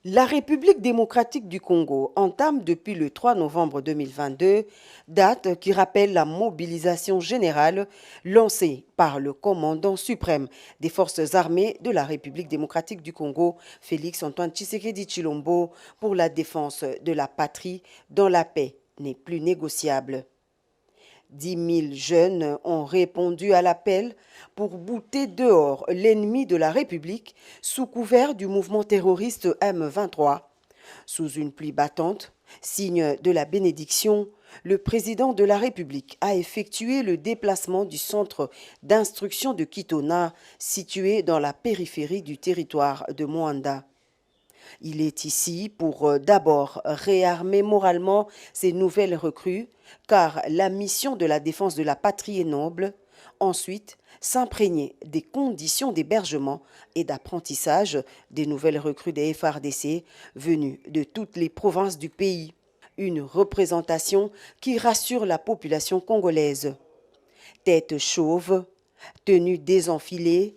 La République démocratique du Congo entame depuis le 3 novembre 2022, date qui rappelle la mobilisation générale lancée par le commandant suprême des forces armées de la République démocratique du Congo, Félix-Antoine Tshisekedi Tshilombo, pour la défense de la patrie dont la paix n'est plus négociable. 10 000 jeunes ont répondu à l'appel pour bouter dehors l'ennemi de la République sous couvert du mouvement terroriste M23. Sous une pluie battante, signe de la bénédiction, le président de la République a effectué le déplacement du centre d'instruction de Kitona, situé dans la périphérie du territoire de Moanda. Il est ici pour d'abord réarmer moralement ces nouvelles recrues, car la mission de la défense de la patrie est noble. Ensuite, s'imprégner des conditions d'hébergement et d'apprentissage des nouvelles recrues des FARDC venues de toutes les provinces du pays. Une représentation qui rassure la population congolaise. Tête chauve, tenue désenfilée,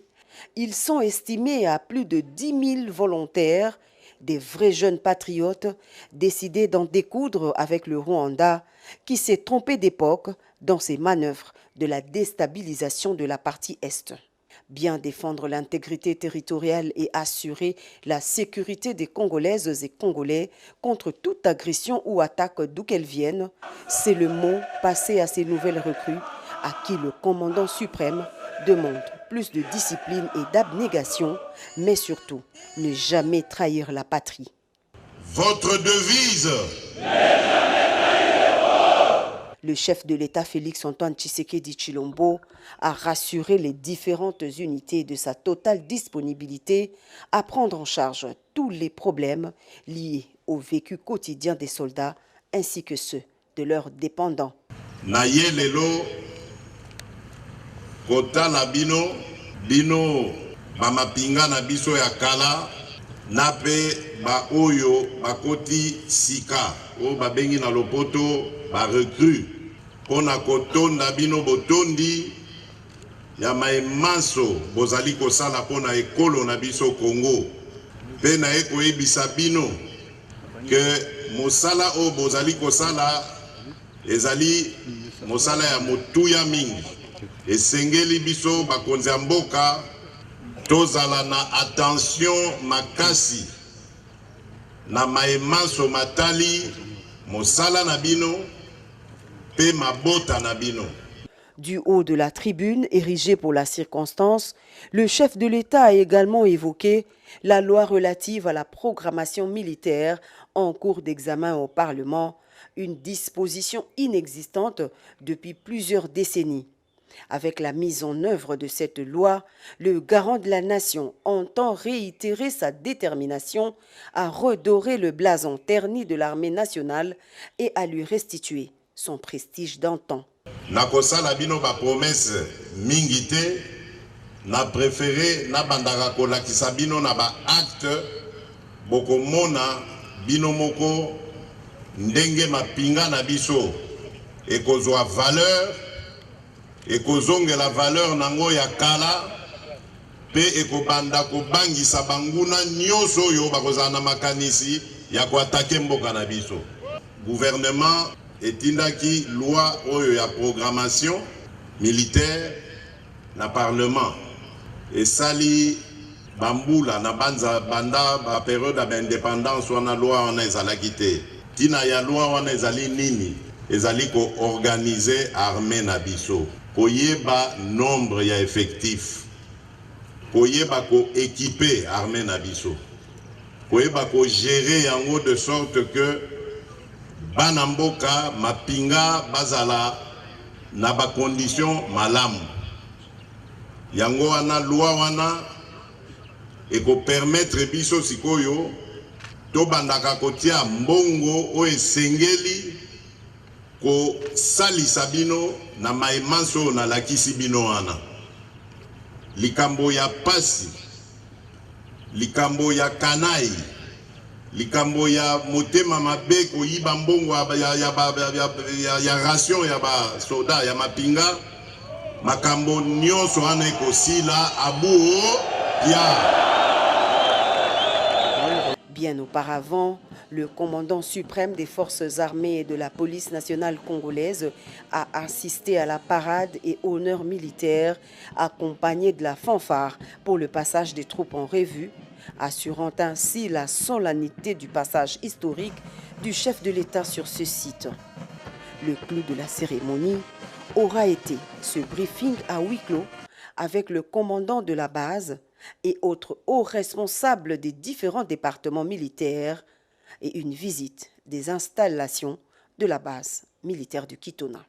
ils sont estimés à plus de 10 000 volontaires, des vrais jeunes patriotes décidés d'en découdre avec le Rwanda qui s'est trompé d'époque dans ses manœuvres de la déstabilisation de la partie Est. Bien défendre l'intégrité territoriale et assurer la sécurité des Congolaises et Congolais contre toute agression ou attaque d'où qu'elle vienne, c'est le mot passé à ces nouvelles recrues à qui le commandant suprême demande plus de discipline et d'abnégation, mais surtout ne jamais trahir la patrie. Votre devise. Le chef de l'État Félix-Antoine Tshisekedi Tshilombo a rassuré les différentes unités de sa totale disponibilité à prendre en charge tous les problèmes liés au vécu quotidien des soldats ainsi que ceux de leurs dépendants. Naye lelo kota na bino bamapinga na biso ya kala na pe ba oyo bakoti sika o babengi na lopoto ba recrue pona kotonda bino botondi ya maemanso bozali kosala pona ekolo na biso Congo pe na ekoyebisa bino ke mosala o bozali kosala ezali mosala ya motuya mingi. Esengeli biso bakonzi ya mboka tozala na attention makasi na maemanso matali mosala na bino pe mabota na bino. Du haut de la tribune érigée pour la circonstance, le chef de l'État a également évoqué la loi relative à la programmation militaire en cours d'examen au Parlement, une disposition inexistante depuis plusieurs décennies. Avec la mise en œuvre de cette loi, le garant de la nation entend réitérer sa détermination à redorer le blason terni de l'armée nationale et à lui restituer son prestige d'antan. Nakosala bino ba promesse mingi te, na préféré na bandaka kolakisa bino na ba acte bokomona bino moko ndenge mapinga na biso ekozwa valeur ekozonge la valeur nango ya kala pe ekobanda kobangisa banguna nyonso oyo bakozala na makanisi ya koatake mboka na biso. Gouvernement etindaki loi oyo ya programmation militaire na parlement esali bambula na banda ba période d'indépendance wana loi wana ezalaki te. Tina ya loi wana ezali nini? Ezali ko organiser armée na biso. Koyeba nombre ya effectif, koyeba ko équiper armée na biso, koyeba ko gérer yango de sorte que bana mboka mapinga bazala na ba condition malamu. Yango wana loi wana eko permettre biso sikoyo to bandaka kotia mbongo o esengeli ko salisa bino na maemanso na lakisi bino wana. Likambo ya pasi, likambo ya kanai, likambo ya motema mabe koyiba mbongo ya ration ya ba soda ya mapinga, makambo nyonso wana ekosila abuo ya. Bien auparavant, le commandant suprême des forces armées et de la police nationale congolaise a assisté à la parade et honneur militaire accompagné de la fanfare pour le passage des troupes en revue, assurant ainsi la solennité du passage historique du chef de l'État sur ce site. Le clou de la cérémonie aura été ce briefing à huis clos avec le commandant de la base et autres hauts responsables des différents départements militaires et une visite des installations de la base militaire du Kitona.